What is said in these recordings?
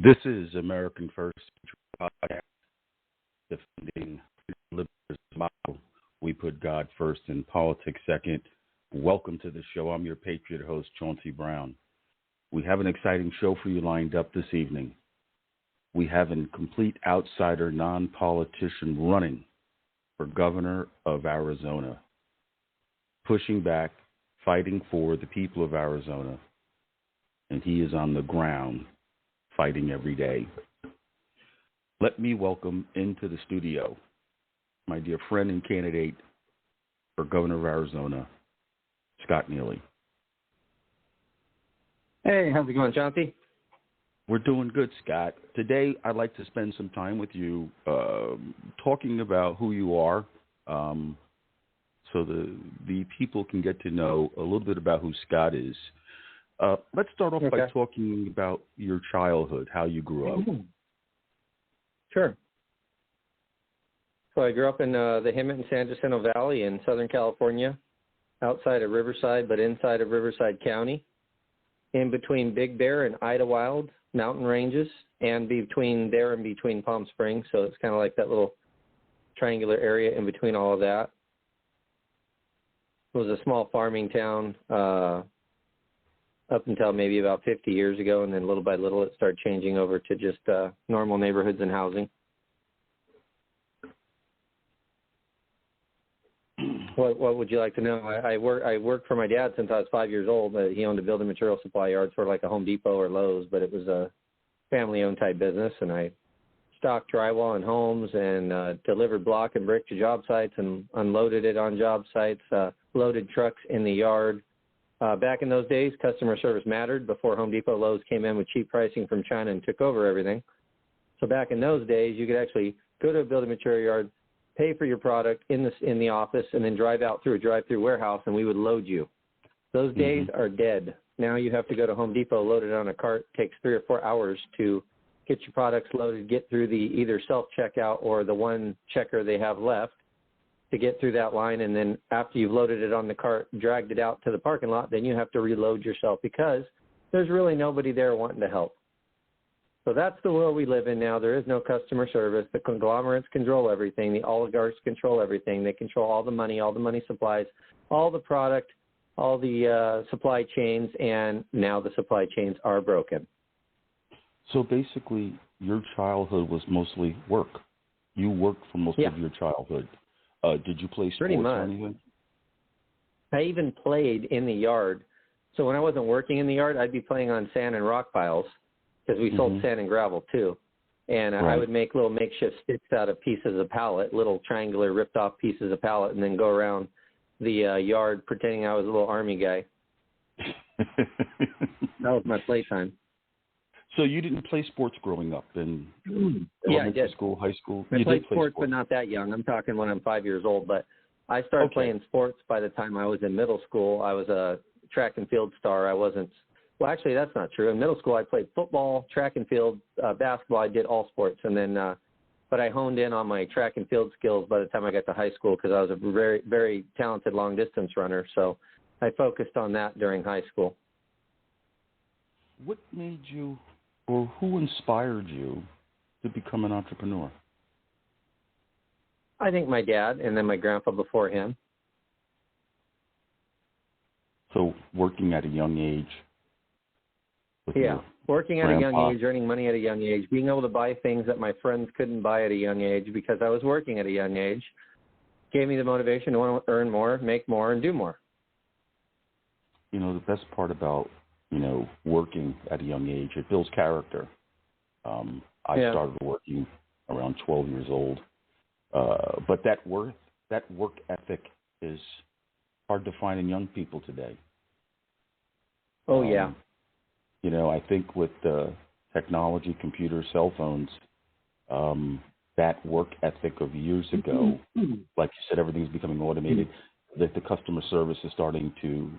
This is American First Podcast, defending liberalism model. We put God first and politics second. Welcome to the show. I'm your Patriot host, Chauncey I. We have an exciting show for you lined up this evening. We have a complete outsider, non-politician running for governor of Arizona, pushing back, fighting for the people of Arizona, and he is on the ground fighting every day. Let me welcome into the studio my dear friend and candidate for governor of Arizona, Scott Neely. Hey, how's it going, Chauncey? We're doing good, Scott. Today, I'd like to spend some time with you talking about who you are, so the people can get to know a little bit about who Scott is. Let's start off by talking about your childhood, how you grew up. Sure. So I grew up in the Hemet and San Jacinto Valley in Southern California, outside of Riverside, but inside of Riverside County, in between Big Bear and Idlewild mountain ranges, and between there and between Palm Springs. So it's kind of like that little triangular area in between all of that. It was a small farming town up until maybe about 50 years ago, and then little by little it started changing over to just normal neighborhoods and housing. What would you like to know? I worked for my dad since I was 5 years old. He owned a building material supply yard, sort of like a Home Depot or Lowe's, but it was a family-owned type business, and I stocked drywall in homes and delivered block and brick to job sites and unloaded it on job sites, loaded trucks in the yard. Back in those days, customer service mattered before Home Depot, Lowe's came in with cheap pricing from China and took over everything. So back in those days, you could actually go to a building material yard, pay for your product in the office, and then drive out through a drive-through warehouse, and we would load you. Those days are dead. Now you have to go to Home Depot, load it on a cart. It takes 3 or 4 hours to get your products loaded, get through the either self-checkout or the one checker they have left to get through that line. And then after you've loaded it on the cart, dragged it out to the parking lot, then you have to reload yourself because there's really nobody there wanting to help. So that's the world we live in now. There is no customer service. The conglomerates control everything. The oligarchs control everything. They control all the money supplies, all the product, all the supply chains, and now the supply chains are broken. So basically, your childhood was mostly work. You worked for most of your childhood. Did you play sports Pretty much. or anything? I even played in the yard. So when I wasn't working in the yard, I'd be playing on sand and rock piles because we sold sand and gravel too. And I would make little makeshift sticks out of pieces of pallet, little triangular ripped off pieces of pallet, and then go around the yard pretending I was a little army guy. That was my playtime. So you didn't play sports growing up in elementary school, high school? I played sports, but not that young. I'm talking when I'm 5 years old. But I started playing sports by the time I was in middle school. I was a track and field star. I wasn't – well, actually, that's not true. In middle school, I played football, track and field, basketball. I did all sports. And then but I honed in on my track and field skills by the time I got to high school because I was a very, very talented long-distance runner. So I focused on that during high school. What made you – or who inspired you to become an entrepreneur? I think my dad and then my grandpa before him. So working at a young age. Working at a young age, earning money at a young age, being able to buy things that my friends couldn't buy at a young age because I was working at a young age, gave me the motivation to want to earn more, make more, and do more. You know, the best part about working at a young age, it builds character. I started working around 12 years old. But that work ethic is hard to find in young people today. Oh, yeah. I think with technology, computers, cell phones, that work ethic of years ago, like you said, everything's becoming automated, that the customer service is starting to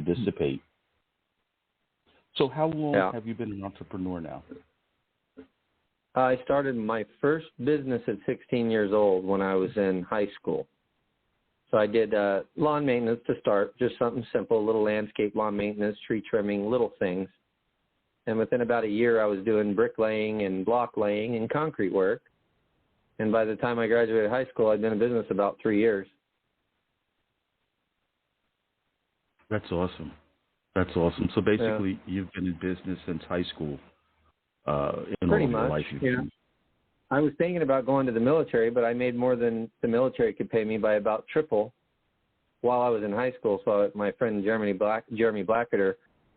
dissipate. So how long have you been an entrepreneur now? I started my first business at 16 years old when I was in high school. So I did lawn maintenance to start, just something simple, little landscape lawn maintenance, tree trimming, little things. And within about a year, I was doing bricklaying and block laying and concrete work. And by the time I graduated high school, I'd been in business about 3 years. That's awesome. That's awesome. So basically, you've been in business since high school. In Pretty all much. Your life, I was thinking about going to the military, but I made more than the military could pay me by about triple while I was in high school. So my friend Jeremy Blackader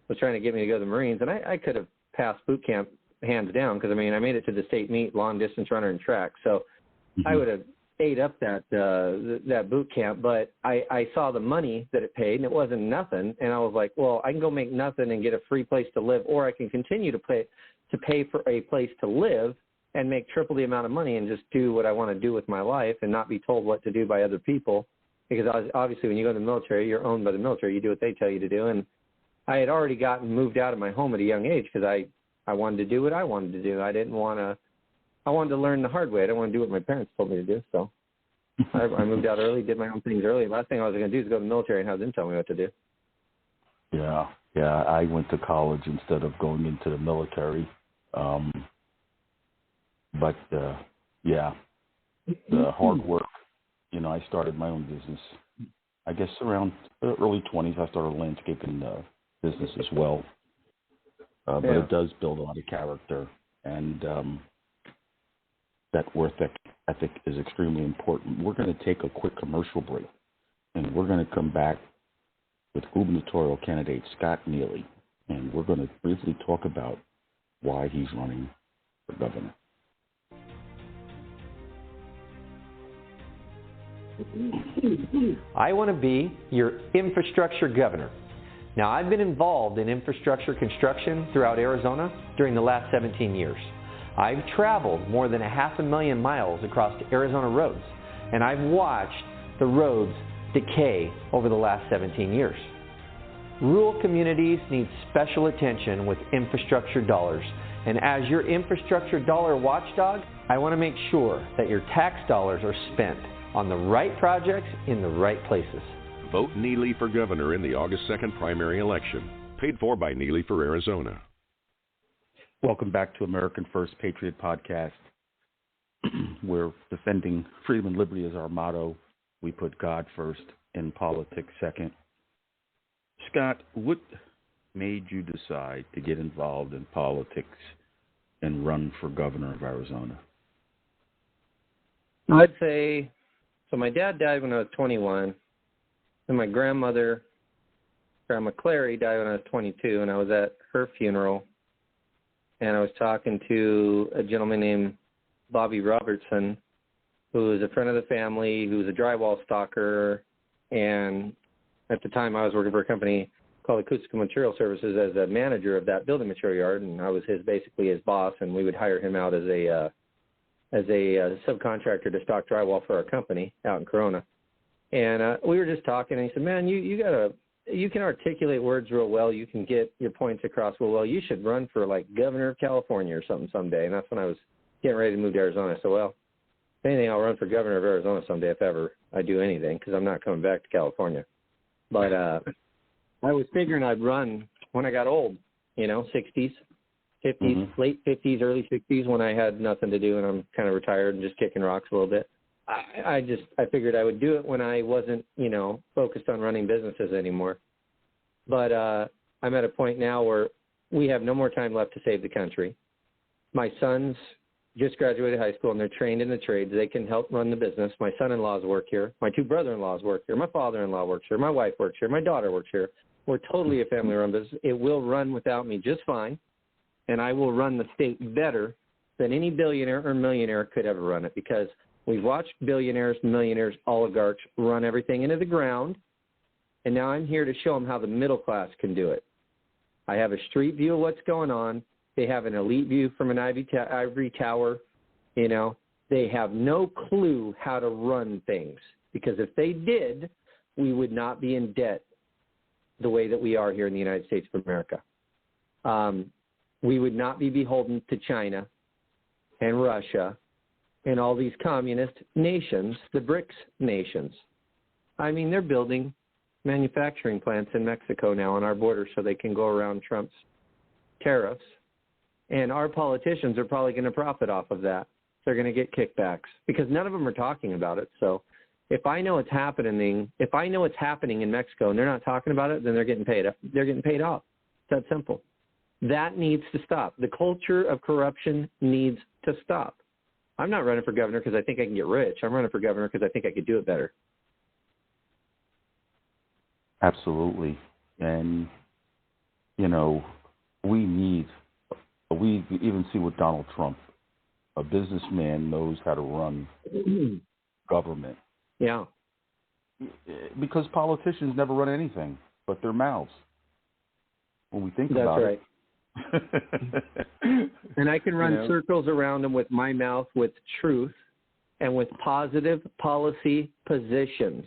was trying to get me to go to the Marines, and I could have passed boot camp hands down because, I mean, I made it to the state meet, long distance runner and track. So I would have ate up that boot camp, but I saw the money that it paid, and it wasn't nothing. And I was like, well, I can go make nothing and get a free place to live, or I can continue to pay for a place to live and make triple the amount of money and just do what I want to do with my life and not be told what to do by other people. Because obviously when you go to the military, you're owned by the military. You do what they tell you to do. And I had already moved out of my home at a young age because I wanted to do what I wanted to do. I wanted to learn the hard way. I didn't want to do what my parents told me to do. So I moved out early, did my own things early. Last thing I was going to do is go to the military and have them tell me what to do. Yeah. I went to college instead of going into the military. But the hard work, I started my own business. I guess around early 20s, I started a landscaping business as well. But it does build a lot of character, and that work ethic is extremely important. We're going to take a quick commercial break, and we're going to come back with gubernatorial candidate Scott Neely, and we're going to briefly talk about why he's running for governor. I want to be your infrastructure governor. Now, I've been involved in infrastructure construction throughout Arizona during the last 17 years. I've traveled more than 500,000 miles across Arizona roads, and I've watched the roads decay over the last 17 years. Rural communities need special attention with infrastructure dollars, and as your infrastructure dollar watchdog, I want to make sure that your tax dollars are spent on the right projects in the right places. Vote Neely for governor in the August 2nd primary election. Paid for by Neely for Arizona. Welcome back to American First Patriot Podcast. We're defending freedom and liberty as our motto. We put God first and politics second. Scott, what made you decide to get involved in politics and run for governor of Arizona? I'd say, so my dad died when I was 21, and my grandmother, Grandma Clary, died when I was 22, and I was at her funeral, and I was talking to a gentleman named Bobby Robertson, who was a friend of the family, who was a drywall stalker, and at the time I was working for a company called Acoustical Material Services as a manager of that building material yard, and I was basically his boss, and we would hire him out as a subcontractor to stock drywall for our company out in Corona. And we were just talking, and he said, man, you can articulate words real well. You can get your points across real well. You should run for, like, governor of California or something someday. And that's when I was getting ready to move to Arizona. I said, well, if anything, I'll run for governor of Arizona someday if ever I do anything, because I'm not coming back to California. But I was figuring I'd run when I got old, 60s. 50s, late 50s, early 60s, when I had nothing to do and I'm kind of retired and just kicking rocks a little bit. I figured I would do it when I wasn't, focused on running businesses anymore. But I'm at a point now where we have no more time left to save the country. My sons just graduated high school and they're trained in the trades. They can help run the business. My son-in-laws work here. My two brother-in-laws work here. My father-in-law works here. My wife works here. My daughter works here. We're totally a family-run business. It will run without me just fine. And I will run the state better than any billionaire or millionaire could ever run it, because we've watched billionaires, millionaires, oligarchs run everything into the ground, and now I'm here to show them how the middle class can do it. I have a street view of what's going on. They have an elite view from an ivory tower. They have no clue how to run things, because if they did, we would not be in debt the way that we are here in the United States of America. We would not be beholden to China and Russia and all these communist nations, the BRICS nations. I mean, they're building manufacturing plants in Mexico now on our border so they can go around Trump's tariffs And our politicians are probably going to profit off of that. They're going to get kickbacks because none of them are talking about it. So if I know it's happening, in Mexico and they're not talking about it, then they're getting paid. They're getting paid off. It's that simple. That needs to stop. The culture of corruption needs to stop. I'm not running for governor because I think I can get rich. I'm running for governor because I think I could do it better. Absolutely. And, you know, we even see with Donald Trump, a businessman knows how to run government. Yeah. Because politicians never run anything but their mouths. When we think about it. That's right. And I can run circles around them with my mouth with truth and with positive policy positions.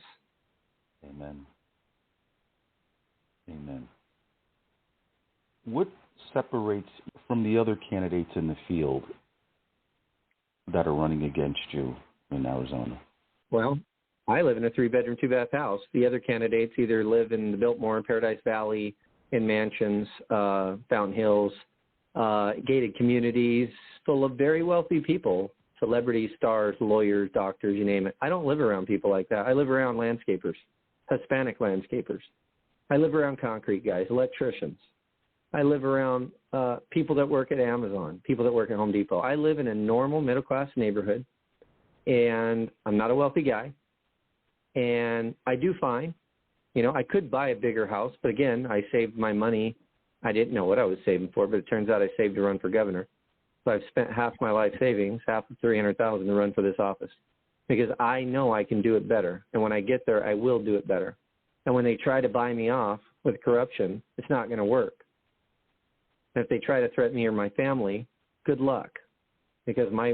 Amen. Amen. What separates from the other candidates in the field that are running against you in Arizona? Well, I live in a 3-bedroom, 2-bath house. The other candidates either live in the Biltmore, Paradise Valley, in mansions, Fountain Hills, gated communities full of very wealthy people, celebrities, stars, lawyers, doctors, you name it. I don't live around people like that. I live around landscapers, Hispanic landscapers. I live around concrete guys, electricians. I live around people that work at Amazon, people that work at Home Depot. I live in a normal middle-class neighborhood, and I'm not a wealthy guy, and I do fine. You know, I could buy a bigger house, but again, I saved my money. I didn't know what I was saving for, but it turns out I saved to run for governor. So I've spent half my life savings, half of $300,000 to run for this office because I know I can do it better. And when I get there, I will do it better. And when they try to buy me off with corruption, it's not going to work. And if they try to threaten me or my family, good luck. Because my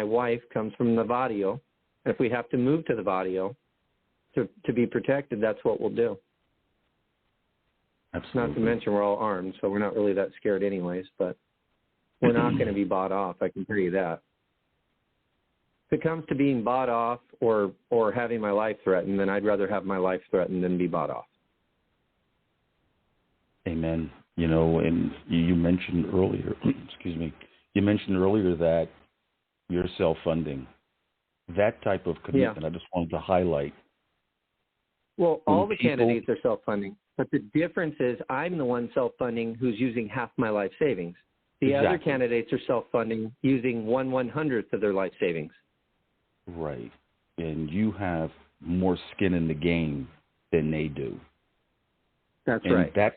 wife comes from the barrio, and if we have to move to the barrio to be protected, that's what we'll do. Absolutely. Not to mention we're all armed, so we're not really that scared anyways, but we're not going to be bought off, I can tell you that. If it comes to being bought off or having my life threatened, then I'd rather have my life threatened than be bought off. Amen. You know, and you mentioned earlier, that you're self-funding. That type of commitment, I just wanted to highlight. Well, all the candidates are self-funding, but the difference is I'm the one self-funding who's using half my life savings. The other candidates are self-funding using 1/100th of their life savings. Right. And you have more skin in the game than they do. That's right. That's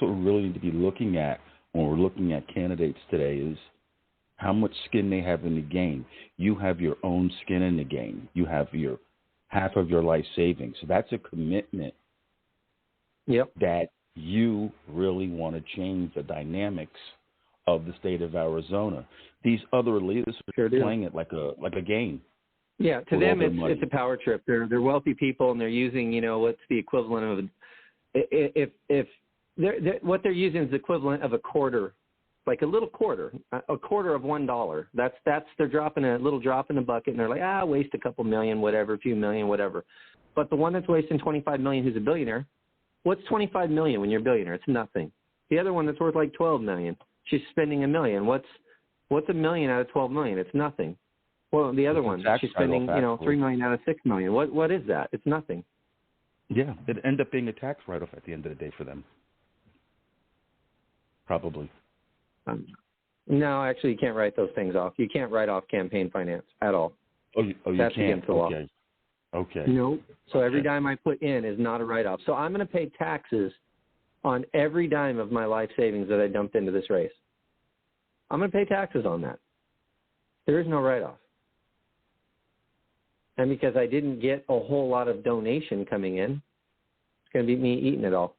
what we really need to be looking at when we're looking at candidates today is how much skin they have in the game. You have your own skin in the game. You have your half of your life savings. So that's a commitment that you really want to change the dynamics of the state of Arizona. These other leaders are playing it like a game. Yeah, to them it's a power trip. They're wealthy people and they're using, what's the equivalent of what they're using is the equivalent of a quarter, like a little quarter, a quarter of $1. That's they're dropping a little drop in the bucket and they're like, waste a couple million, whatever, a few million, whatever. But the one that's wasting $25 million who's a billionaire, what's $25 million when you're a billionaire? It's nothing. The other one that's worth like $12 million, she's spending $1 million. What's $1 million out of $12 million? It's nothing. Well, the other one, she's spending, $3 million out of $6 million. What is that? It's nothing. Yeah, it'd end up being a tax write-off at the end of the day for them. Probably. No, actually, you can't write those things off. You can't write off campaign finance at all. You That's can't? against the law. Okay. No. So every dime I put in is not a write-off. So I'm going to pay taxes on every dime of my life savings that I dumped into this race. I'm going to pay taxes on that. There is no write-off. And because I didn't get a whole lot of donation coming in, it's going to be me eating it all.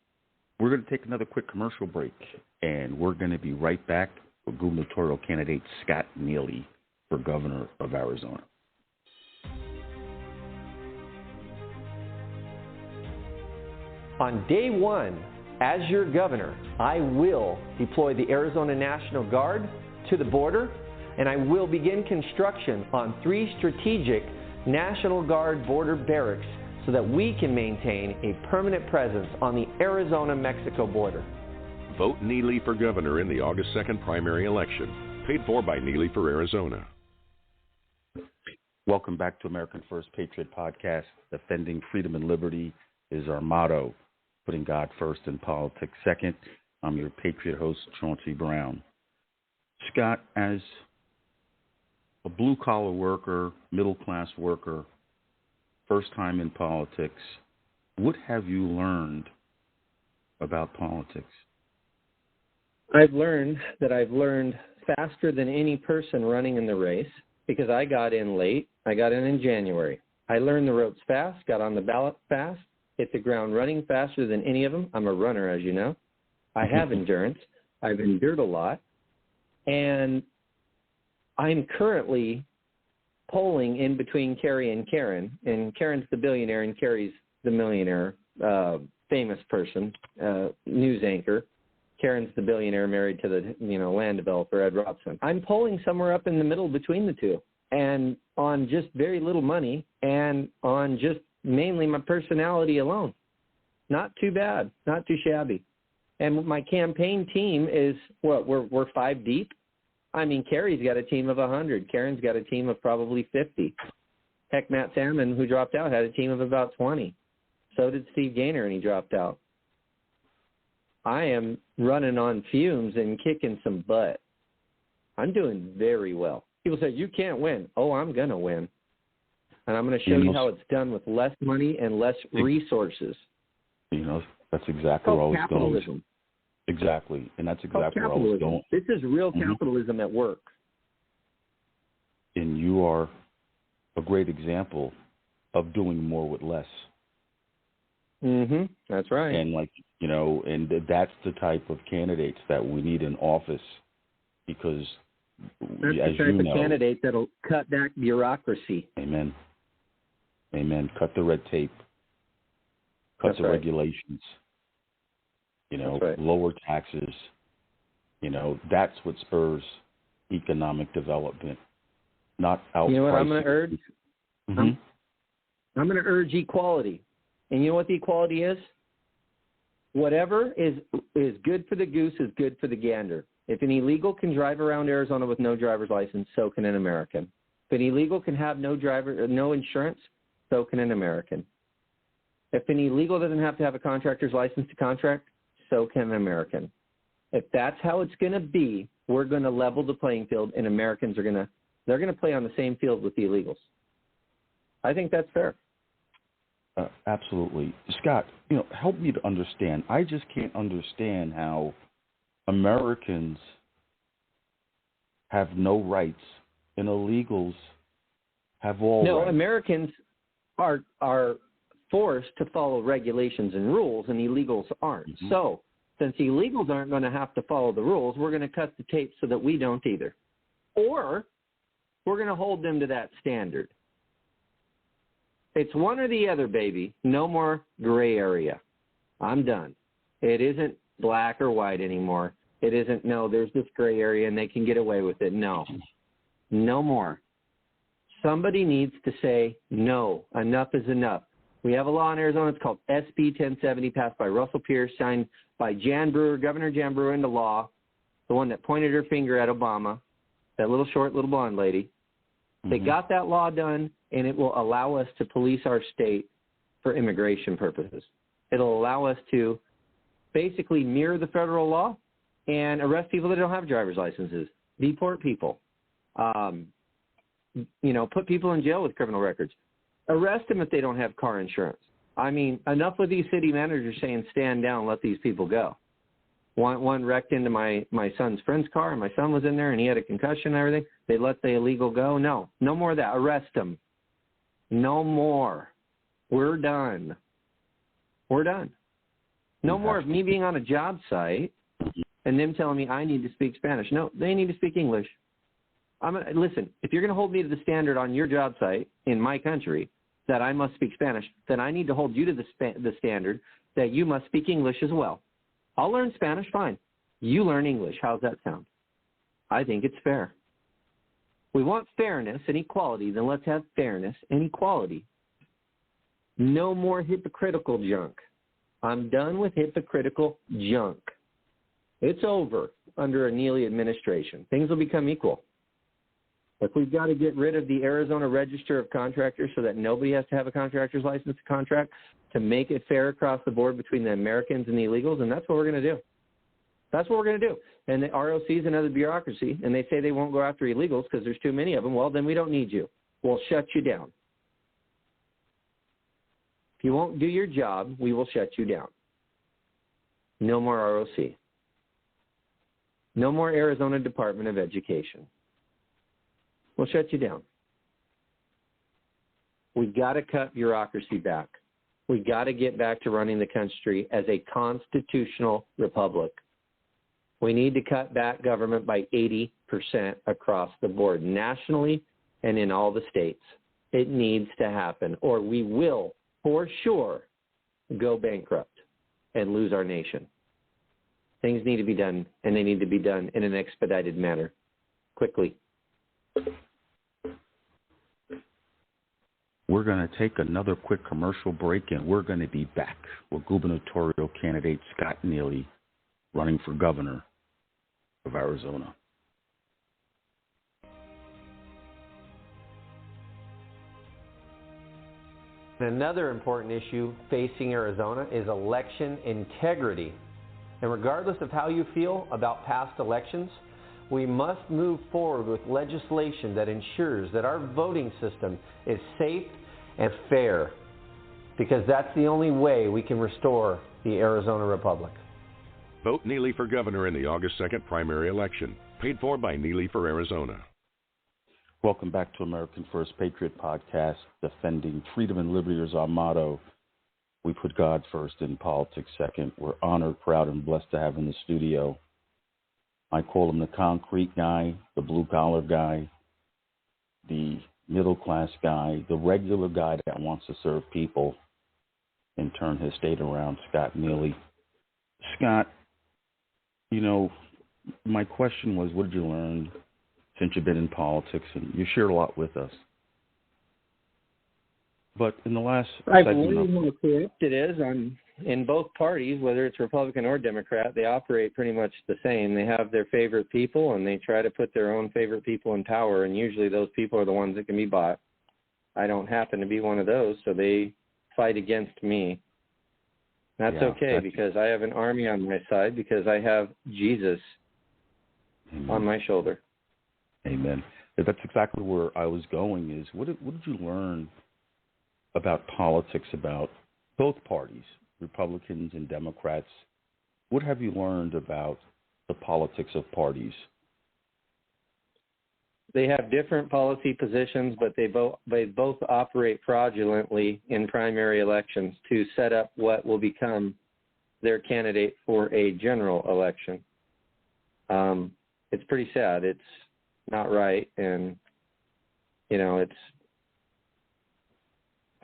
We're going to take another quick commercial break, and we're going to be right back with gubernatorial candidate Scott Neely for governor of Arizona. On day one, as your governor, I will deploy the Arizona National Guard to the border, and I will begin construction on 3 strategic National Guard border barracks so that we can maintain a permanent presence on the Arizona-Mexico border. Vote Neely for governor in the August 2nd primary election. Paid for by Neely for Arizona. Welcome back to American First Patriot Podcast. Defending freedom and liberty is our motto. Putting God first and politics second. I'm your Patriot host, Chauncey Brown. Scott, as a blue-collar worker, middle-class worker, first time in politics, what have you learned about politics? I've learned that I've learned faster than any person running in the race because I got in late. I got in January. I learned the ropes fast, got on the ballot fast, hit the ground running faster than any of them. I'm a runner, as you know. I have endurance. I've endured a lot. And I'm currently polling in between Kerry and Karen. And Karen's the billionaire and Kerry's the millionaire, famous person, news anchor. Karen's the billionaire married to the land developer, Ed Robson. I'm polling somewhere up in the middle between the two. And on just very little money and on just mainly my personality alone. Not too bad, not too shabby. And my campaign team is, we're 5 deep. I mean, Kerry's got a team of 100. Karen's got a team of probably 50. Heck, Matt Salmon, who dropped out, had a team of about 20. So did Steve Gaynor, and he dropped out. I am running on fumes and kicking some butt. I'm doing very well. People say, you can't win. Oh, I'm going to win. And I'm going to show you how it's done with less money and less resources. That's exactly where I was capitalism. going. Exactly. And that's exactly where I was going. This is real capitalism at work. And you are a great example of doing more with less. That's right. And and that's the type of candidates that we need in office because, that's as the type of candidate that'll cut back bureaucracy. Amen. Cut the red tape. Cut the regulations. Lower taxes. That's what spurs economic development. Not out. You know what I'm going to urge? I'm going to urge equality. And you know what the equality is? Whatever is good for the goose is good for the gander. If an illegal can drive around Arizona with no driver's license, so can an American. If an illegal can have no insurance, so can an American. If an illegal doesn't have to have a contractor's license to contract, so can an American. If that's how it's going to be, we're going to level the playing field, and Americans are going to play on the same field with the illegals. I think that's fair. Absolutely. Scott, help me to understand. I just can't understand how Americans have no rights and illegals have all rights. Americans are forced to follow regulations and rules, and illegals aren't. So since illegals aren't going to have to follow the rules, we're going to cut the tape so that we don't either. Or we're going to hold them to that standard. It's one or the other, baby. No more gray area. I'm done. It isn't black or white anymore. It isn't, there's this gray area and they can get away with it. No more. Somebody needs to say, no, enough is enough. We have a law in Arizona. It's called SB 1070, passed by Russell Pierce, signed by Jan Brewer, Governor Jan Brewer into law, the one that pointed her finger at Obama, that little short, little blonde lady. They got that law done, and it will allow us to police our state for immigration purposes. It'll allow us to basically mirror the federal law and arrest people that don't have driver's licenses, deport people, put people in jail with criminal records, arrest them if they don't have car insurance. I mean, enough with these city managers saying, stand down, let these people go. One wrecked into my son's friend's car, and my son was in there, and he had a concussion and everything. They let the illegal go. No more of that. Arrest them. No more. We're done. No more of me being on a job site and them telling me I need to speak Spanish. No, they need to speak English. Listen, if you're going to hold me to the standard on your job site in my country that I must speak Spanish, then I need to hold you to the standard that you must speak English as well. I'll learn Spanish, fine. You learn English. How's that sound? I think it's fair. We want fairness and equality, then let's have fairness and equality. No more hypocritical junk. I'm done with hypocritical junk. It's over under a Neely administration. Things will become equal. If we've got to get rid of the Arizona Register of Contractors so that nobody has to have a contractor's license to contract to make it fair across the board between the Americans and the illegals, and that's what we're going to do. That's what we're going to do. And the ROC is another bureaucracy, and they say they won't go after illegals because there's too many of them. Well, then we don't need you. We'll shut you down. If you won't do your job, we will shut you down. No more ROC. No more Arizona Department of Education. We'll shut you down. We got to cut bureaucracy back. We got to get back to running the country as a constitutional republic. We need to cut back government by 80% across the board, nationally and in all the states. It needs to happen, or we will, for sure, go bankrupt and lose our nation. Things need to be done, and they need to be done in an expedited manner, quickly. We're going to take another quick commercial break, and we're going to be back with gubernatorial candidate Scott Neely running for governor of Arizona. Another important issue facing Arizona is election integrity. And regardless of how you feel about past elections, we must move forward with legislation that ensures that our voting system is safe and fair, because that's the only way we can restore the Arizona Republic. Vote Neely for governor in the August 2nd primary election. Paid for by Neely for Arizona. Welcome back to American First Patriot Podcast. Defending freedom and liberty is our motto. We put God first and politics second. We're honored, proud, and blessed to have in the studio. I call him the concrete guy, the blue-collar guy, the middle-class guy, the regular guy that wants to serve people and turn his state around, Scott Neely. Scott, you know, my question was, what did you learn since you've been in politics? And you shared a lot with us. But in the last I've learned how corrupt it is in both parties, whether it's Republican or Democrat. They operate pretty much the same. They have their favorite people, and they try to put their own favorite people in power, and usually those people are the ones that can be bought. I don't happen to be one of those, so they fight against me. That's okay, because I have an army on my side, because I have Jesus on my shoulder. Amen. That's exactly where I was going, is what did you learn about politics, about both parties, Republicans and Democrats? What have you learned about the politics of parties? They have different policy positions, but they both operate fraudulently in primary elections to set up what will become their candidate for a general election. It's pretty sad. It's not right, and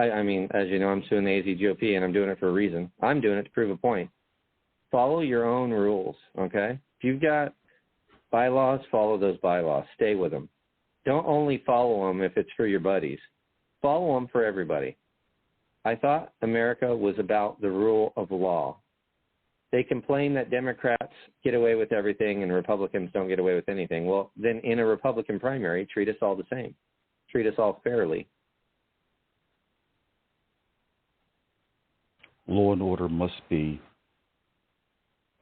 I mean, as you know, I'm suing the AZGOP, and I'm doing it for a reason. I'm doing it to prove a point. Follow your own rules, okay? If you've got bylaws, follow those bylaws. Stay with them. Don't only follow them if it's for your buddies. Follow them for everybody. I thought America was about the rule of law. They complain that Democrats get away with everything and Republicans don't get away with anything. Well, then in a Republican primary, treat us all the same. Treat us all fairly. Law and order must be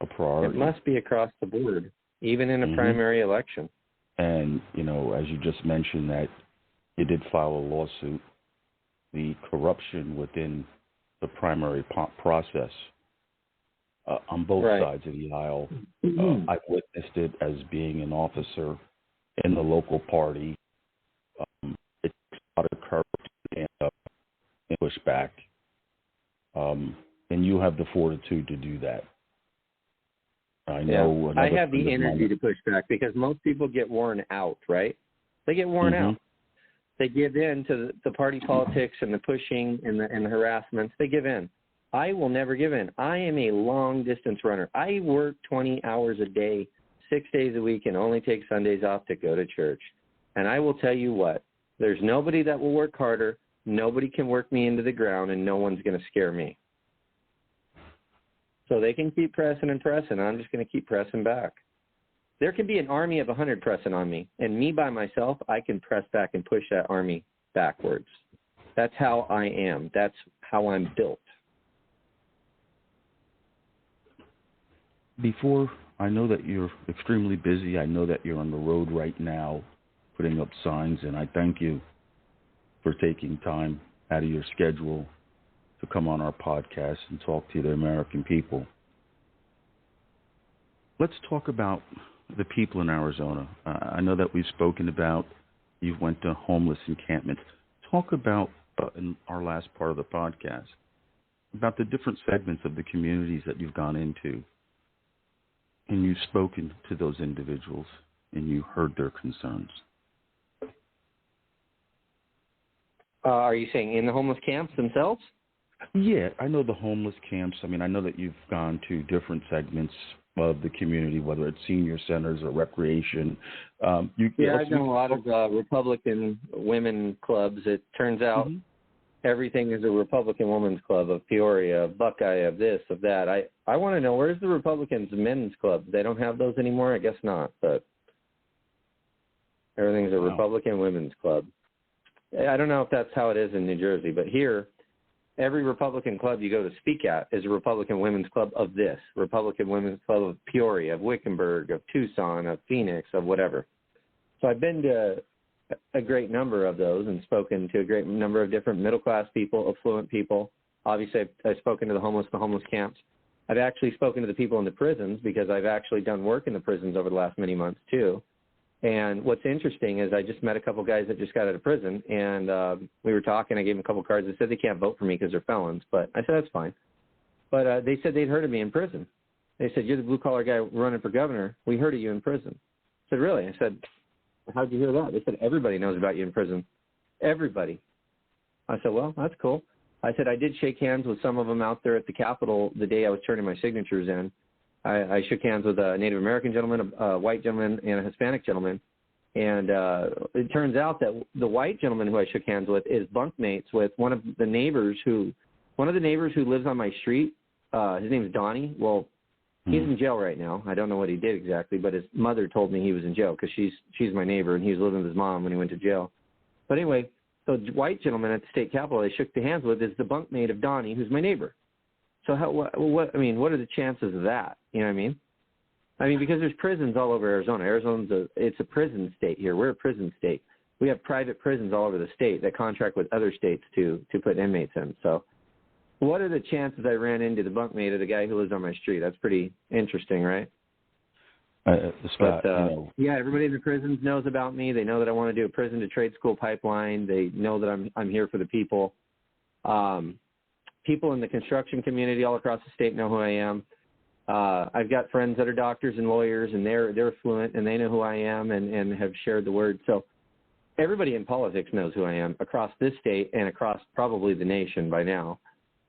a priority. It must be across the board, even in a primary election. And, as you just mentioned, that you did file a lawsuit, the corruption within the primary process on both sides of the aisle. I witnessed it as being an officer in the local party. It takes a lot of courage to stand up and push back. And you have the fortitude to do that. I know. I have the energy to push back, because most people get worn out, right? They get worn out. They give in to the party politics and the pushing and the harassments. They give in. I will never give in. I am a long-distance runner. I work 20 hours a day, 6 days a week, and only take Sundays off to go to church. And I will tell you what, there's nobody that will work harder. Nobody can work me into the ground, and no one's going to scare me. So they can keep pressing and pressing. I'm just going to keep pressing back. There can be an army of 100 pressing on me, and me by myself, I can press back and push that army backwards. That's how I am. That's how I'm built. Before, I know that you're extremely busy. I know that you're on the road right now putting up signs, and I thank you for taking time out of your schedule to come on our podcast and talk to the American people. Let's talk about the people in Arizona. I know that we've spoken about you went to homeless encampments. Talk about, in our last part of the podcast, about the different segments of the communities that you've gone into, and you've spoken to those individuals, and you heard their concerns. Are you saying in the homeless camps themselves? Yeah, I know the homeless camps. I mean, I know that you've gone to different segments of the community, whether it's senior centers or recreation. I've done a lot of Republican women clubs. It turns out everything is a Republican women's club, of Peoria, of Buckeye, of this, of that. I want to know, where's the Republicans men's club? They don't have those anymore? I guess not, but everything's a Republican women's club. I don't know if that's how it is in New Jersey, but here, every Republican club you go to speak at is a Republican women's club of this, Republican women's club of Peoria, of Wickenburg, of Tucson, of Phoenix, of whatever. So I've been to a great number of those and spoken to a great number of different middle-class people, affluent people. Obviously, I've spoken to the homeless camps. I've actually spoken to the people in the prisons because I've actually done work in the prisons over the last many months too. And what's interesting is I just met a couple guys that just got out of prison, and we were talking. I gave them a couple cards. They said they can't vote for me because they're felons, but I said that's fine. But they said they'd heard of me in prison. They said, you're the blue-collar guy running for governor. We heard of you in prison. I said, really? I said, how'd you hear that? They said, everybody knows about you in prison. Everybody. I said, well, that's cool. I said, I did shake hands with some of them out there at the Capitol the day I was turning my signatures in. I shook hands with a Native American gentleman, a white gentleman, and a Hispanic gentleman. And it turns out that the white gentleman who I shook hands with is bunkmates with one of the neighbors who lives on my street. His name is Donnie. Well, he's in jail right now. I don't know what he did exactly, but his mother told me he was in jail because she's my neighbor, and he was living with his mom when he went to jail. But anyway, so the white gentleman at the state capitol I shook the hands with is the bunkmate of Donnie, who's my neighbor. So what are the chances of that? You know what I mean? I mean, because there's prisons all over Arizona. It's a prison state here. We're a prison state. We have private prisons all over the state that contract with other states to put inmates in. So what are the chances I ran into the bunkmate of the guy who lives on my street? That's pretty interesting, right? Scott, yeah, everybody in the prisons knows about me. They know that I want to do a prison to trade school pipeline. They know that I'm here for the people. People in the construction community all across the state know who I am. I've got friends that are doctors and lawyers, and they're fluent, and they know who I am and have shared the word. So everybody in politics knows who I am across this state and across probably the nation by now,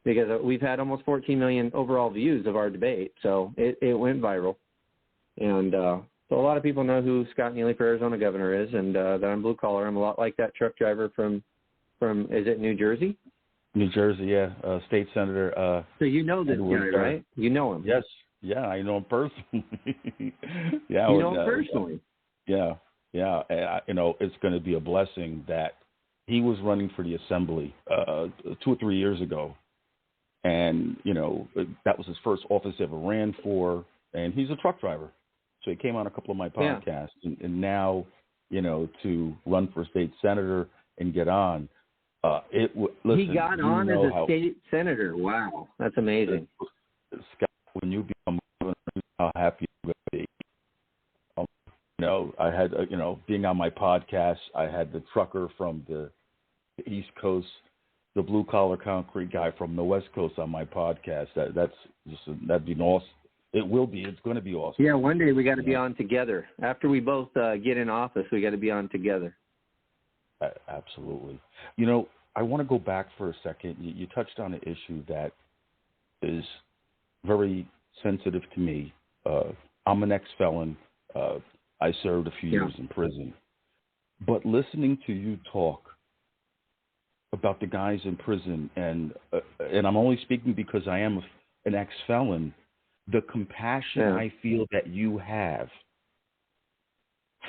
because we've had almost 14 million overall views of our debate. So it went viral. And so a lot of people know who Scott Neely for Arizona governor is, and that I'm blue collar. I'm a lot like that truck driver from is it New Jersey? New Jersey, yeah, state senator. So you know this guy, right? You know him. Yes, yeah, I know him personally. Yeah, you know him personally. Yeah. It's going to be a blessing that he was running for the assembly 2 or 3 years ago, and that was his first office he ever ran for, and he's a truck driver, so he came on a couple of my podcasts, and now to run for state senator and get on. Listen, he got on as a state senator. Wow, that's amazing. Scott, when you become governor, how happy you're going to be. I had, being on my podcast, I had the trucker from the East Coast, the blue collar concrete guy from the West Coast on my podcast. That'd be awesome. It will be. It's going to be awesome. Yeah, one day we got to be on together. After we both get in office, we got to be on together. Absolutely. I want to go back for a second. You touched on an issue that is very sensitive to me. I'm an ex-felon. I served a few years in prison. But listening to you talk about the guys in prison, and I'm only speaking because I am an ex-felon, the compassion I feel that you have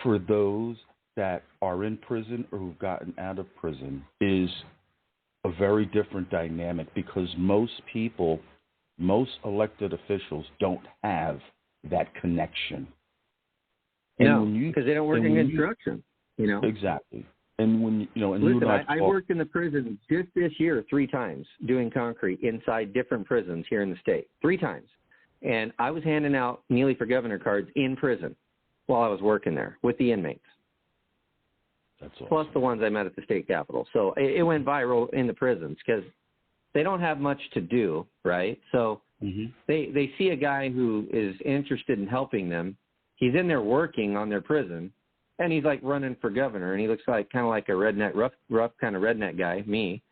for those that are in prison or who've gotten out of prison is a very different dynamic, because most people, most elected officials don't have that connection. No, because they don't work in construction, you know. Exactly. And when, you know, and listen, I worked in the prison just this year 3 times doing concrete inside different prisons here in the state, 3 times. And I was handing out Neely for Governor cards in prison while I was working there with the inmates. That's awesome. Plus the ones I met at the state capitol. So it went viral in the prisons because they don't have much to do, right? So they see a guy who is interested in helping them. He's in there working on their prison, and he's like running for governor, and he looks like kind of like a redneck, rough kind of redneck guy, me.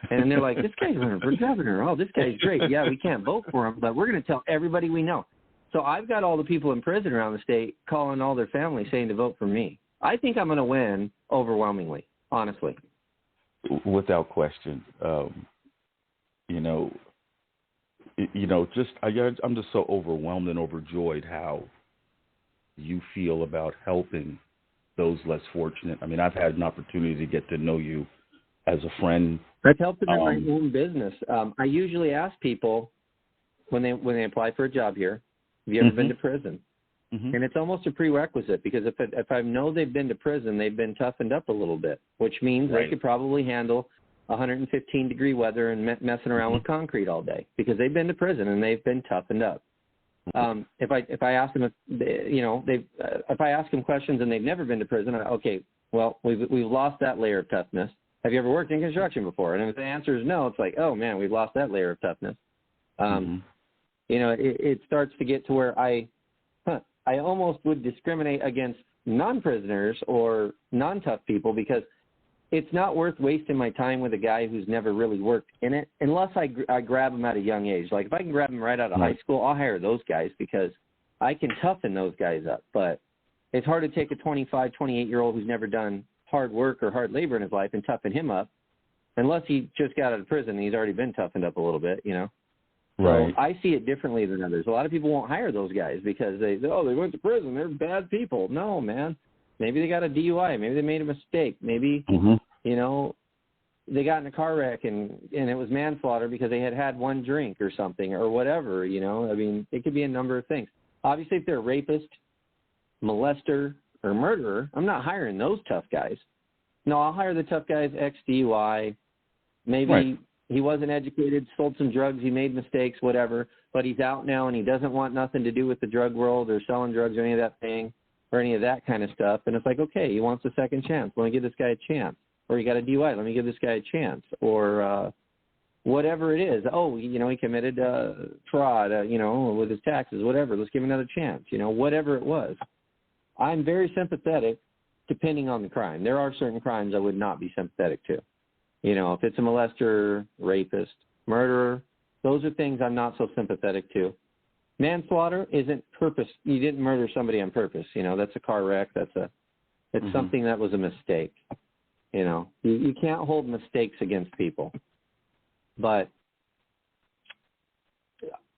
And they're like, this guy's running for governor. Oh, this guy's great. Yeah, we can't vote for him, but we're going to tell everybody we know. So I've got all the people in prison around the state calling all their families saying to vote for me. I think I'm going to win overwhelmingly, honestly. Without question. I'm just so overwhelmed and overjoyed how you feel about helping those less fortunate. I mean, I've had an opportunity to get to know you as a friend. I've helped them in my own business. I usually ask people when they apply for a job here, have you ever been to prison? And it's almost a prerequisite, because if I know they've been to prison, they've been toughened up a little bit, which means they could probably handle 115-degree weather and messing around with concrete all day, because they've been to prison and they've been toughened up. If I ask them, if I ask them questions and they've never been to prison, okay, well, we've lost that layer of toughness. Have you ever worked in construction before? And if the answer is no, it's like, oh man, we've lost that layer of toughness. It starts to get to where I almost would discriminate against non-prisoners or non-tough people, because it's not worth wasting my time with a guy who's never really worked in it, unless I grab him at a young age. Like if I can grab him right out of high school, I'll hire those guys, because I can toughen those guys up. But it's hard to take a 25, 28-year-old who's never done hard work or hard labor in his life and toughen him up, unless he just got out of prison and he's already been toughened up a little bit, you know. Right. So I see it differently than others. A lot of people won't hire those guys because they went to prison, they're bad people. No, man. Maybe they got a DUI. Maybe they made a mistake. Maybe, they got in a car wreck and it was manslaughter because they had one drink or something or whatever, you know. I mean, it could be a number of things. Obviously, if they're a rapist, molester, or murderer, I'm not hiring those tough guys. No, I'll hire the tough guys, ex-DUI. Maybe he wasn't educated, sold some drugs, he made mistakes, whatever, but he's out now and he doesn't want nothing to do with the drug world or selling drugs or any of that thing or any of that kind of stuff. And it's like, okay, he wants a second chance. Let me give this guy a chance. Or he got a DUI. Let me give this guy a chance. Or whatever it is. Oh, he committed fraud, with his taxes, whatever. Let's give him another chance, whatever it was. I'm very sympathetic depending on the crime. There are certain crimes I would not be sympathetic to. If it's a molester, rapist, murderer, those are things I'm not so sympathetic to. Manslaughter isn't purpose. You didn't murder somebody on purpose. That's a car wreck. It's something that was a mistake. You can't hold mistakes against people. But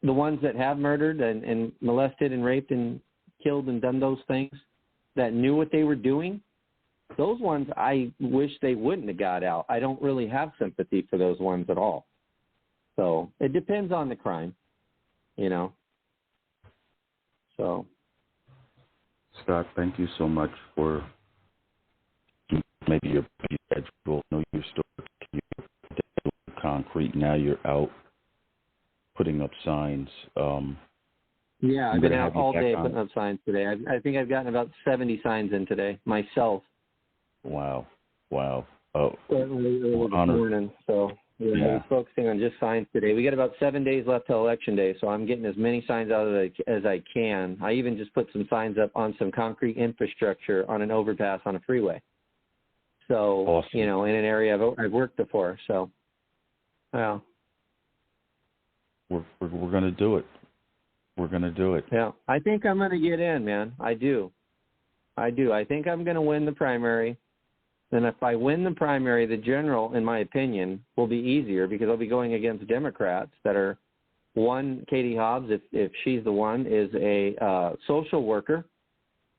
the ones that have murdered and molested and raped and killed and done those things, that knew what they were doing, those ones I wish they wouldn't have got out. I don't really have sympathy for those ones at all. So it depends on the crime, So. Scott, thank you so much for maybe your schedule. I know you're still working concrete. Now you're out putting up signs. Yeah, I've been out all day putting up signs today. I think I've gotten about 70 signs in today myself. Wow. Oh, morning. So I was focusing on just signs today. We got about 7 days left till Election Day, so I'm getting as many signs out as I can. I even just put some signs up on some concrete infrastructure on an overpass on a freeway. So, awesome. In an area I've worked before. So, well, we're going to do it. We're going to do it. Yeah, I think I'm going to get in, man. I do. I think I'm going to win the primary. Then if I win the primary, the general, in my opinion, will be easier because I'll be going against Democrats that are, One, Katie Hobbs, if she's the one, is a social worker.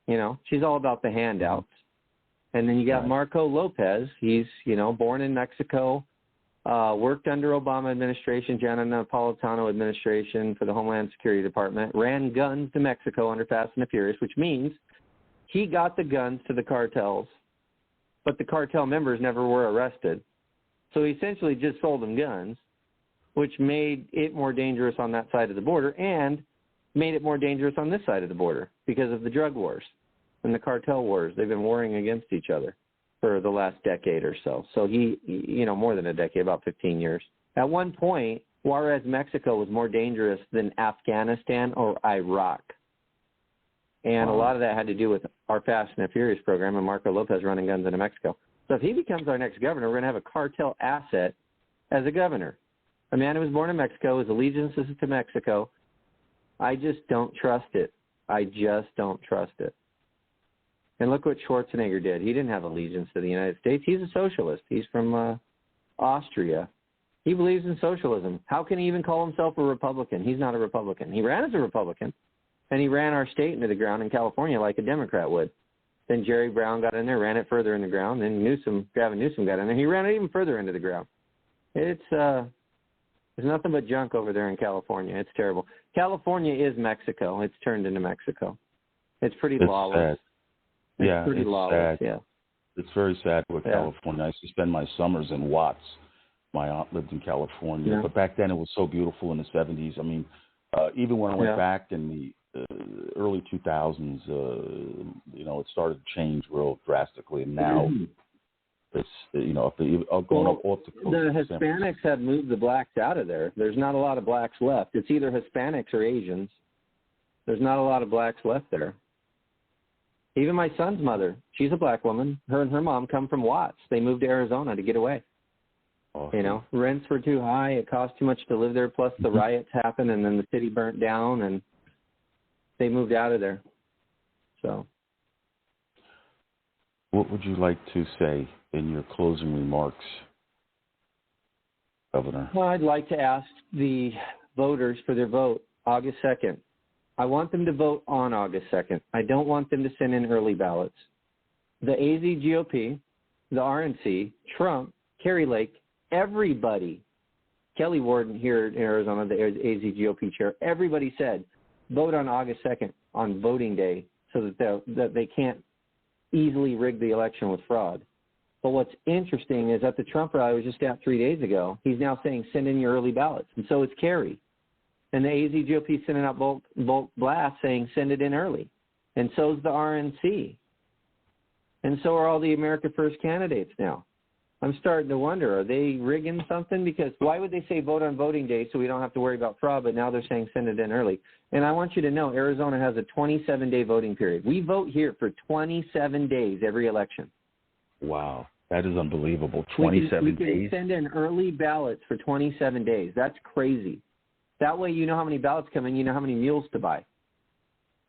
You know, she's all about the handouts. And then you got Marco Lopez. He's, you know, born in Mexico, worked under Obama administration, Gianna Napolitano administration for the Homeland Security Department, ran guns to Mexico under Fast and the Furious, which means he got the guns to the cartels, but the cartel members never were arrested. So he essentially just sold them guns, which made it more dangerous on that side of the border and made it more dangerous on this side of the border because of the drug wars and the cartel wars. They've been warring against each other for the last decade or so. So he, you know, more than a decade, about 15 years. At one point, Juarez, Mexico was more dangerous than Afghanistan or Iraq. And a lot of that had to do with our Fast and the Furious program and Marco Lopez running guns into Mexico. So if he becomes our next governor, we're going to have a cartel asset as a governor. A man who was born in Mexico, his allegiance is to Mexico. I just don't trust it. I just don't trust it. And look what Schwarzenegger did. He didn't have allegiance to the United States. He's a socialist. He's from Austria. He believes in socialism. How can he even call himself a Republican? He's not a Republican. He ran as a Republican, and he ran our state into the ground in California like a Democrat would. Then Jerry Brown got in there, ran it further in the ground. Then Gavin Newsom got in there. He ran it even further into the ground. It's there's nothing but junk over there in California. It's terrible. California is Mexico. It's turned into Mexico. It's pretty lawless. Sad. It's pretty lawless. Sad. Yeah. It's very sad with California. I used to spend my summers in Watts. My aunt lived in California, but back then it was so beautiful in the 70s. I mean, even when I went back in the early 2000s, you know, it started to change real drastically. And now it's, you know, going up off the coast. The Hispanics have moved the blacks out of there. There's not a lot of blacks left. It's either Hispanics or Asians. There's not a lot of blacks left there. Even my son's mother, she's a black woman. Her and her mom come from Watts. They moved to Arizona to get away. Awesome. You know, rents were too high. It cost too much to live there. Plus the riots happened, and then the city burnt down, and they moved out of there. So, what would you like to say in your closing remarks, Governor? Well, I'd like to ask the voters for their vote August 2nd. I want them to vote on August 2nd. I don't want them to send in early ballots. The AZ GOP, the RNC, Trump, Kari Lake, everybody, Kelly Warden here in Arizona, the AZ GOP chair, everybody said, vote on August 2nd on voting day so that they can't easily rig the election with fraud. But what's interesting is at the Trump rally I was just at 3 days ago, he's now saying send in your early ballots. And so it's Kari. And the AZ GOP sending out bulk blasts saying send it in early. And so is the RNC. And so are all the America First candidates now. I'm starting to wonder, are they rigging something? Because why would they say vote on voting day so we don't have to worry about fraud, but now they're saying send it in early? And I want you to know Arizona has a 27-day voting period. We vote here for 27 days every election. Wow. That is unbelievable. 27 days. We can send in early ballots for 27 days. That's crazy. That way you know how many ballots come in, you know how many mules to buy.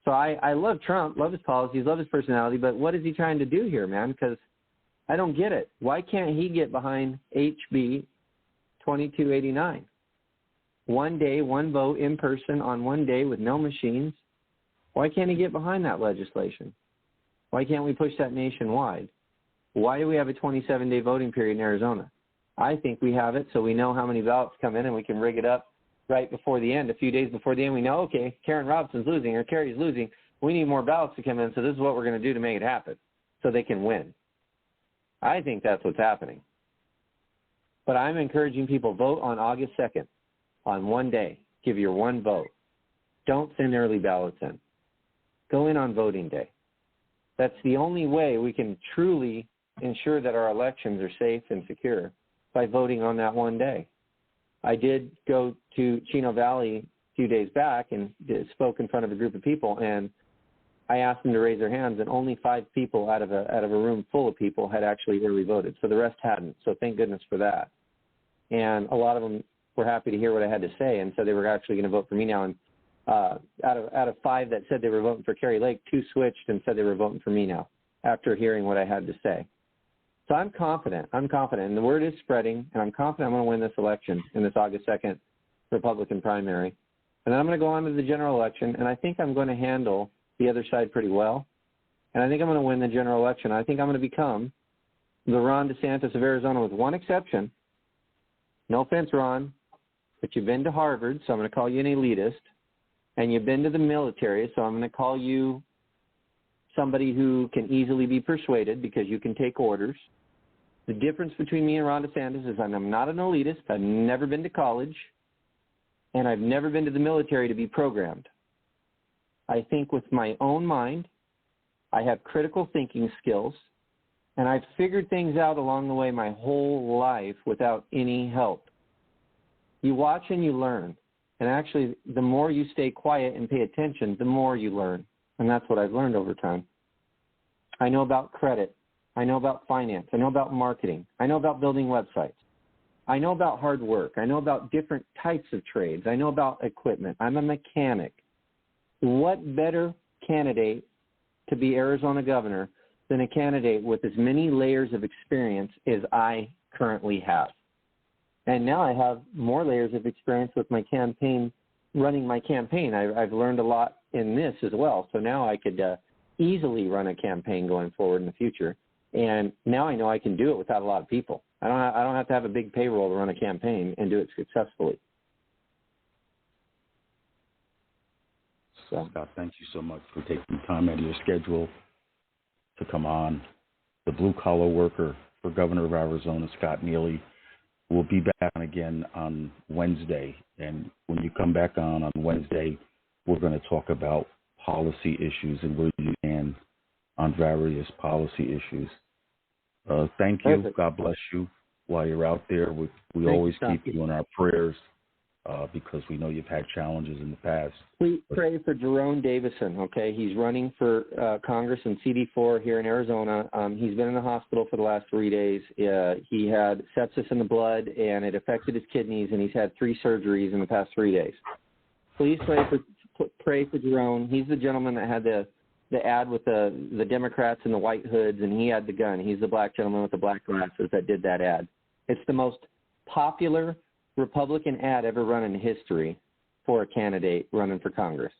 So I love Trump, love his policies, love his personality, but what is he trying to do here, man? Because I don't get it. Why can't he get behind HB 2289? One day, one vote in person on one day with no machines. Why can't he get behind that legislation? Why can't we push that nationwide? Why do we have a 27-day voting period in Arizona? I think we have it so we know how many ballots come in and we can rig it up right before the end. A few days before the end, we know, okay, Karen Robinson's losing or Kari's losing. We need more ballots to come in, so this is what we're going to do to make it happen so they can win. I think that's what's happening. But I'm encouraging people, vote on August 2nd on one day. Give your one vote. Don't send early ballots in. Go in on voting day. That's the only way we can truly ensure that our elections are safe and secure, by voting on that one day. I did go to Chino Valley a few days back and spoke in front of a group of people, and I asked them to raise their hands, and only 5 people out of a room full of people had actually early voted. So the rest hadn't. So thank goodness for that. And a lot of them were happy to hear what I had to say, and so they were actually going to vote for me now. And out of 5 that said they were voting for Kari Lake, 2 switched and said they were voting for me now after hearing what I had to say. So I'm confident, and the word is spreading, and I'm confident I'm going to win this election in this August 2nd Republican primary. And then I'm going to go on to the general election, and I think I'm going to handle the other side pretty well. And I think I'm going to win the general election. I think I'm going to become the Ron DeSantis of Arizona with one exception. No offense, Ron, but you've been to Harvard, so I'm going to call you an elitist. And you've been to the military, so I'm going to call you somebody who can easily be persuaded because you can take orders. The difference between me and Ron DeSantis is I'm not an elitist. I've never been to college, and I've never been to the military to be programmed. I think with my own mind. I have critical thinking skills, and I've figured things out along the way my whole life without any help. You watch and you learn. And actually, the more you stay quiet and pay attention, the more you learn. And that's what I've learned over time. I know about credit. I know about finance. I know about marketing. I know about building websites. I know about hard work. I know about different types of trades. I know about equipment. I'm a mechanic. What better candidate to be Arizona governor than a candidate with as many layers of experience as I currently have? And now I have more layers of experience with my campaign, running my campaign. I've learned a lot in this as well. So now I could easily run a campaign going forward in the future. And now I know I can do it without a lot of people. I don't have to have a big payroll to run a campaign and do it successfully. So, Scott, thank you so much for taking time out of your schedule to come on. The blue-collar worker for Governor of Arizona, Scott Neely, will be back on again on Wednesday. And when you come back on Wednesday, we're going to talk about policy issues and where you stand on various policy issues. Thank you. Perfect. God bless you while you're out there. We always keep you in our prayers because we know you've had challenges in the past. Please pray for Jerome Davison, okay? He's running for Congress in CD4 here in Arizona. He's been in the hospital for the last 3 days. He had sepsis in the blood, and it affected his kidneys, and he's had 3 surgeries in the past 3 days. Please pray for Jerome. He's the gentleman that had the ad with the Democrats and the white hoods, and he had the gun. He's the black gentleman with the black glasses that did that ad. It's the most popular Republican ad ever run in history for a candidate running for Congress.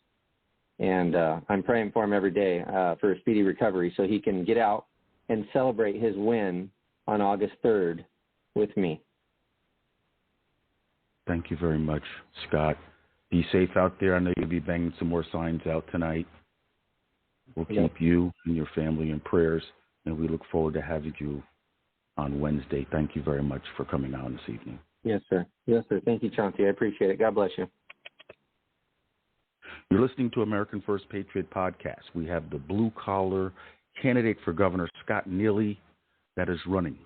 And I'm praying for him every day for a speedy recovery so he can get out and celebrate his win on August 3rd with me. Thank you very much, Scott. Be safe out there. I know you'll be banging some more signs out tonight. We'll keep you and your family in prayers, and we look forward to having you on Wednesday. Thank you very much for coming on this evening. Yes, sir. Yes, sir. Thank you, Chauncey. I appreciate it. God bless you. You're listening to American First Patriot Podcast. We have the blue-collar candidate for Governor, Scott Neely, that is running.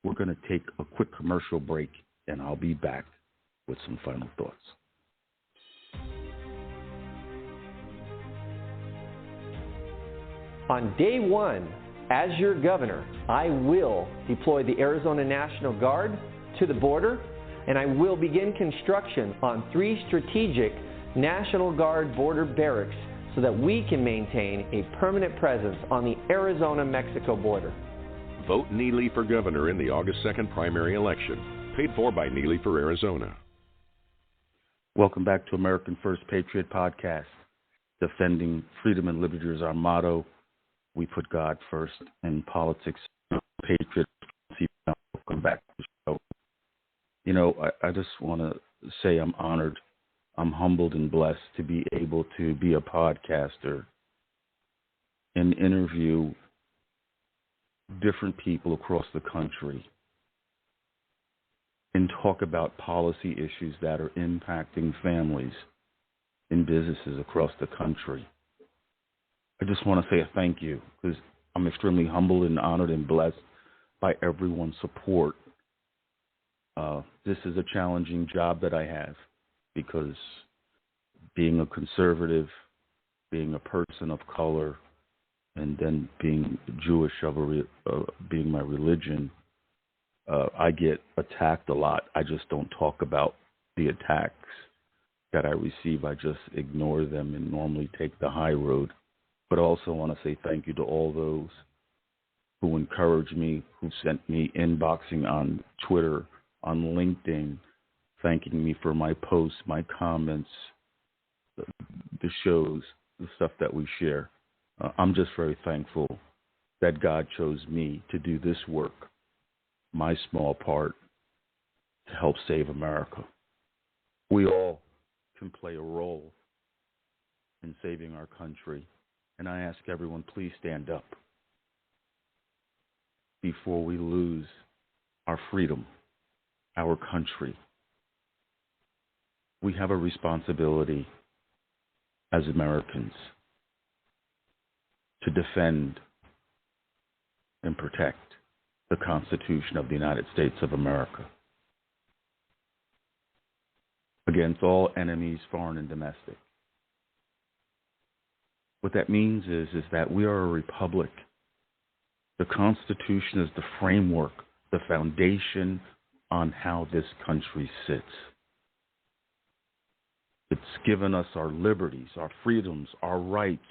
We're going to take a quick commercial break, and I'll be back with some final thoughts. On day one, as your governor, I will deploy the Arizona National Guard to the border, and I will begin construction on 3 strategic National Guard border barracks so that we can maintain a permanent presence on the Arizona-Mexico border. Vote Neely for governor in the August 2nd primary election. Paid for by Neely for Arizona. Welcome back to American First Patriot Podcast. Defending freedom and liberty is our motto. We put God first in politics. Patriot. Welcome back to the show. You know, I just want to say I'm honored. I'm humbled and blessed to be able to be a podcaster and interview different people across the country and talk about policy issues that are impacting families and businesses across the country. I just want to say a thank you because I'm extremely humbled and honored and blessed by everyone's support. This is a challenging job that I have because being a conservative, being a person of color, and then being Jewish, being my religion, I get attacked a lot. I just don't talk about the attacks that I receive. I just ignore them and normally take the high road. But I also want to say thank you to all those who encourage me, who sent me inboxing on Twitter, on LinkedIn, thanking me for my posts, my comments, the shows, the stuff that we share. I'm just very thankful that God chose me to do this work, my small part, to help save America. We all can play a role in saving our country, and I ask everyone, please stand up before we lose our freedom, our country. We have a responsibility as Americans to defend and protect the Constitution of the United States of America against all enemies, foreign and domestic. What that means is that we are a republic. The Constitution is the framework, the foundation on how this country sits. It's given us our liberties, our freedoms, our rights.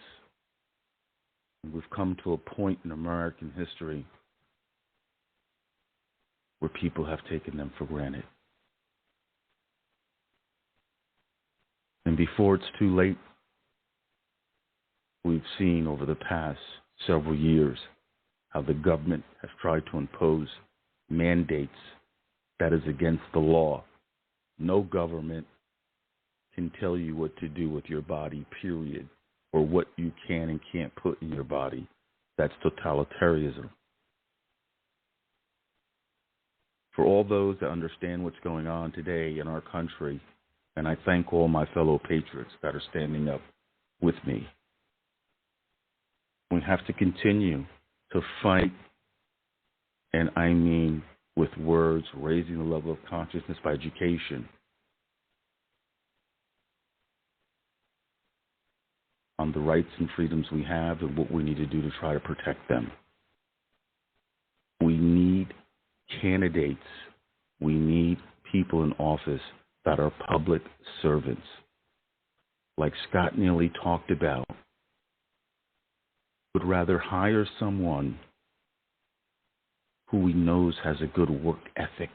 And we've come to a point in American history where people have taken them for granted. And before it's too late, we've seen over the past several years how the government has tried to impose mandates that is against the law. No government can tell you what to do with your body, period, or what you can and can't put in your body. That's totalitarianism. For all those that understand what's going on today in our country, and I thank all my fellow patriots that are standing up with me, we have to continue to fight, and I mean with words, raising the level of consciousness by education, on the rights and freedoms we have and what we need to do to try to protect them. We need candidates. We need people in office that are public servants. Like Scott Neely talked about, would rather hire someone who he knows has a good work ethic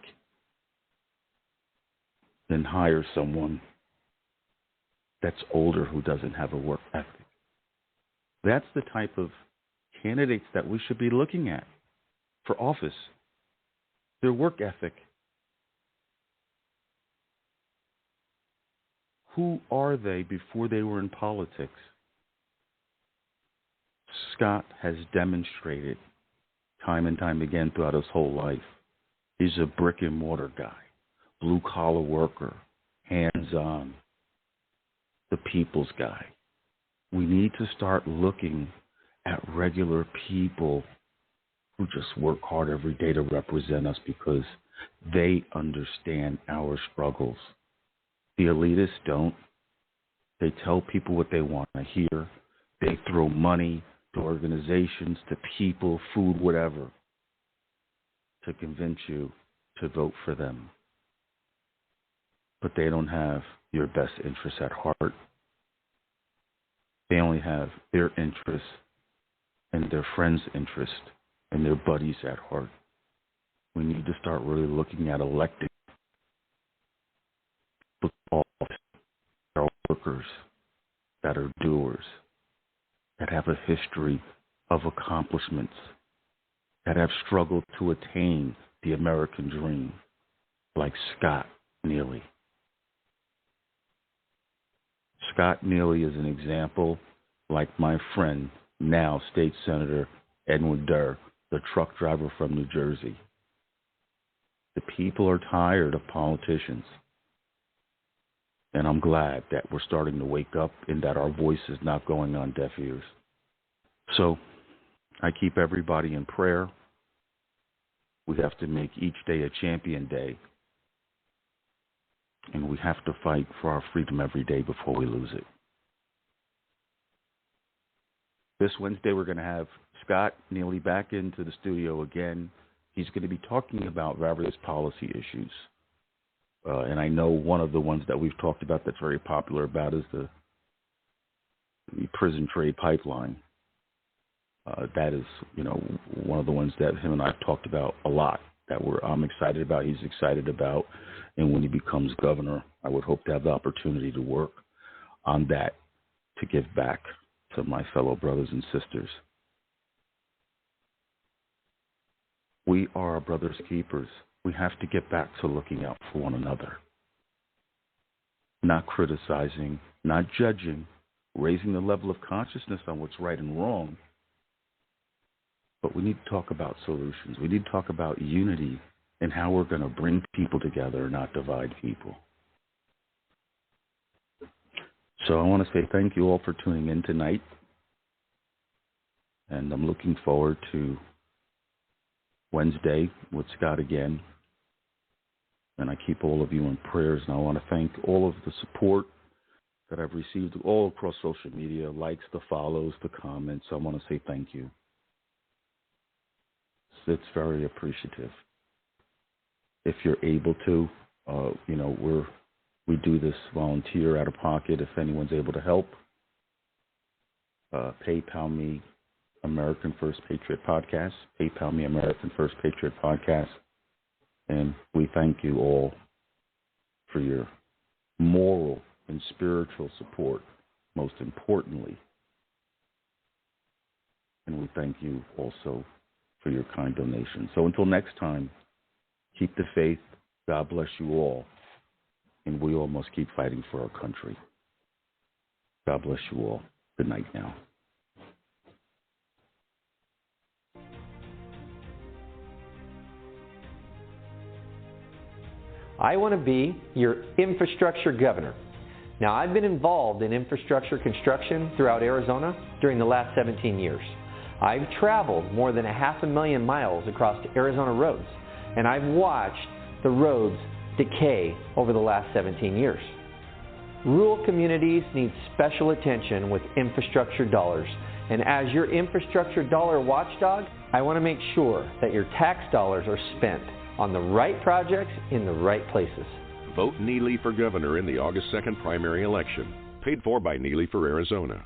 than hire someone that's older who doesn't have a work ethic. That's the type of candidates that we should be looking at for office. Their work ethic. Who are they before they were in politics? Scott has demonstrated time and time again throughout his whole life. He's a brick and mortar guy, blue collar worker, hands-on, the people's guy. We need to start looking at regular people who just work hard every day to represent us because they understand our struggles. The elitists don't. They tell people what they want to hear. They throw money to organizations, to people, food, whatever, to convince you to vote for them. But they don't have your best interests at heart. They only have their interests and their friends' interests and their buddies at heart. We need to start really looking at electing our workers that are doers, that have a history of accomplishments, that have struggled to attain the American dream, like Scott Neely. Scott Neely is an example, like my friend, now State Senator Edwin, the truck driver from New Jersey. The people are tired of politicians. And I'm glad that we're starting to wake up and that our voice is not going on deaf ears. So I keep everybody in prayer. We have to make each day a champion day. And we have to fight for our freedom every day before we lose it. This Wednesday, we're going to have Scott Neely back into the studio again. He's going to be talking about various policy issues. And I know one of the ones that we've talked about that's very popular about is the prison trade pipeline. That is, one of the ones that him and I have talked about a lot, that I'm excited about, he's excited about. And when he becomes governor, I would hope to have the opportunity to work on that to give back to my fellow brothers and sisters. We are our brother's keepers. We have to get back to looking out for one another. Not criticizing, not judging, raising the level of consciousness on what's right and wrong. But we need to talk about solutions. We need to talk about unity and how we're going to bring people together, not divide people. So I want to say thank you all for tuning in tonight. And I'm looking forward to Wednesday with Scott again. And I keep all of you in prayers. And I want to thank all of the support that I've received all across social media, likes, the follows, the comments. I want to say thank you. It's very appreciative. If you're able to, we do this volunteer out of pocket. If anyone's able to help, PayPal me American First Patriot Podcast. PayPal me American First Patriot Podcast. And we thank you all for your moral and spiritual support, most importantly. And we thank you also for your kind donation. So until next time, keep the faith. God bless you all. And we all must keep fighting for our country. God bless you all. Good night now. I want to be your infrastructure governor. Now, I've been involved in infrastructure construction throughout Arizona during the last 17 years. I've traveled more than 500,000 miles across Arizona roads, and I've watched the roads decay over the last 17 years. Rural communities need special attention with infrastructure dollars, and as your infrastructure dollar watchdog, I want to make sure that your tax dollars are spent on the right projects in the right places. Vote Neely for governor in the August 2nd primary election. Paid for by Neely for Arizona.